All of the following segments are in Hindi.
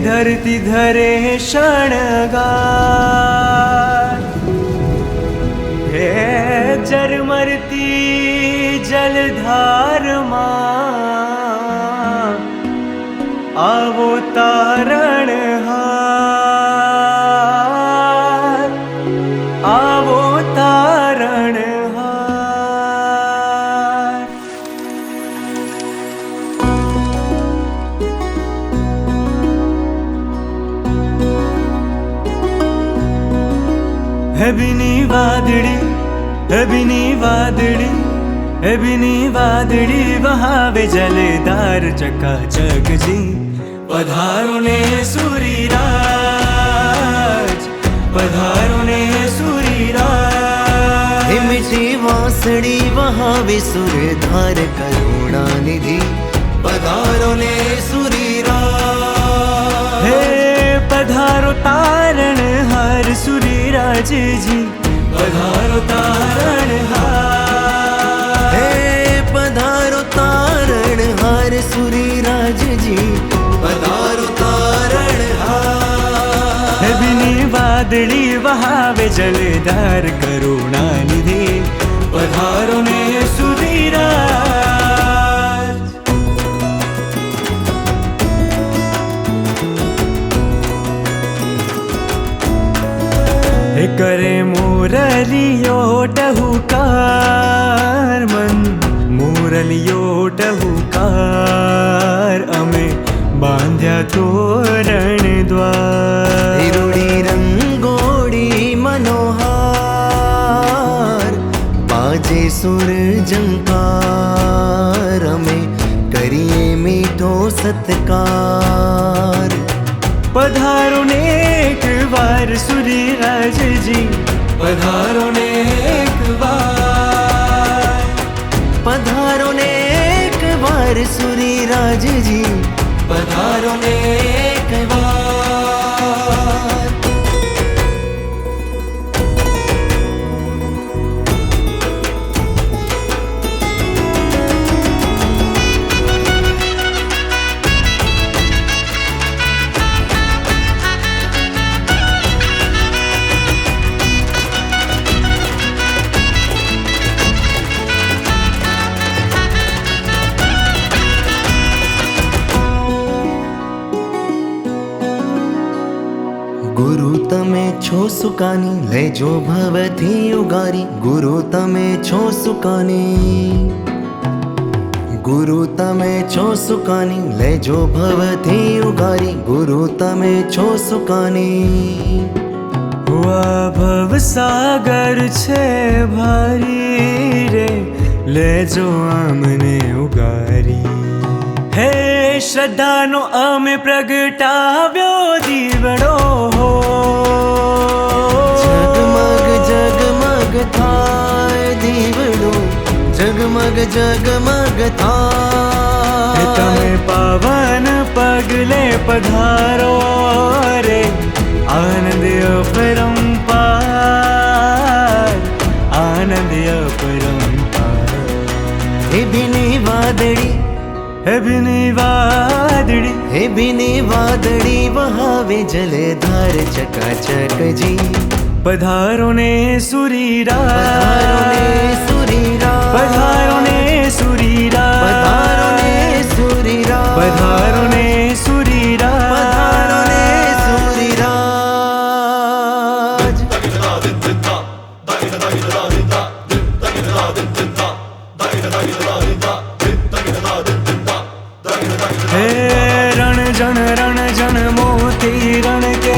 धरती धरे शणगार, हे जरमरती जलधार मां आवो तारणहार, आवो तारणहार। है बिनी वादड़ी, है बिनी वादड़ी, है बिनी वादड़ी वहावे जलेदार चकाचक जी। पधारो ने सूरीराज, पधारो ने सूरीराज। हे मिठी वासड़ी वहावे सुरधार करुणा निधि। पधारो ने सूरीराज। हे पधारो तारणहार सूरीराज जी, पधारो तारणहार। हे पधारो तारणहार सूरीराज जी, पधारो तारणहार। है बिनी वादड़ी वहावे जलधार करुणा निधि। पधारो ने सूरीराज। हे करे मुरलियो टहुकार मन, मुरलियो टहुकार अमे बांध्या तोरण द्वार। हिरुड़ी रंगोड़ी मनोहार बाजे सुर जंकार में करिए मीठो सत्कार। पधारो ने एक बार सूरीराज जी, पधारो ने एक बार। पधारो ने एक बार सूरीराज जी, पधारो ने एक बार। गुरु तमे छो सुकानी लेजो भवथी उगारी। गुरु तमे छो सुकानी, गुरु तमे छो सुकानी लेजो भवथी उगारी। गुरु तमे छो सुकानी। हुआ भव सागर छे भारी रे, लेजो आमने उगारी। हे श्रद्धानो अमे प्रगटाव्यो दीवड़ो हो। जगमग जगमग थाय दीवड़ो, जगमग जगमग थाय। तमे पावन पगले पधारो रे, आनंद अपरंपार, आनंद अपरंपार। हे बिनी वादड़ी, है बिनी वादड़ी, हे बिनी वादड़ी वहावे जलधार चकाचक जी। पधारो ने सूरीराज, पधारो ने सूरीराज। पधारो ने सूरीराज, पधारो ने सूरीराज। पधारो ने सूरीराज, पधारो ने सूरीराज। हे रण जन मोती रण के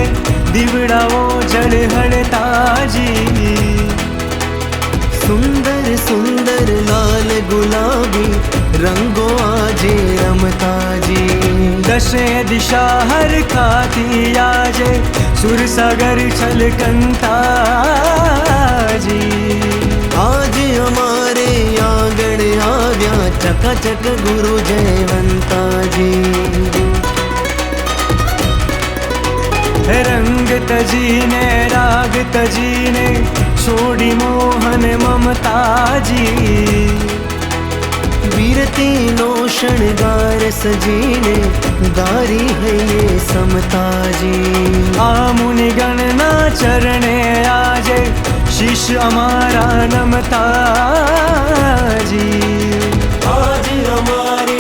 दिवड़ाओ जल हड़ताजी। सुंदर सुंदर लाल गुलाबी रंगो आजे रमता जी। दशे दिशा हर खाती आजे सुरसागर छलकंता जी। आज हमारे आंगण आव्या चकाचक गुरु जयवंता जी। रंग तजीने राग तजीने छोड़ी मोहन ममता जी। વીરતીનો શણગાર સજીને ગારી है ये समताजी। આ મુનિગણના ચરણે આજે શીશ અમારા નમતાજી। आज हमारी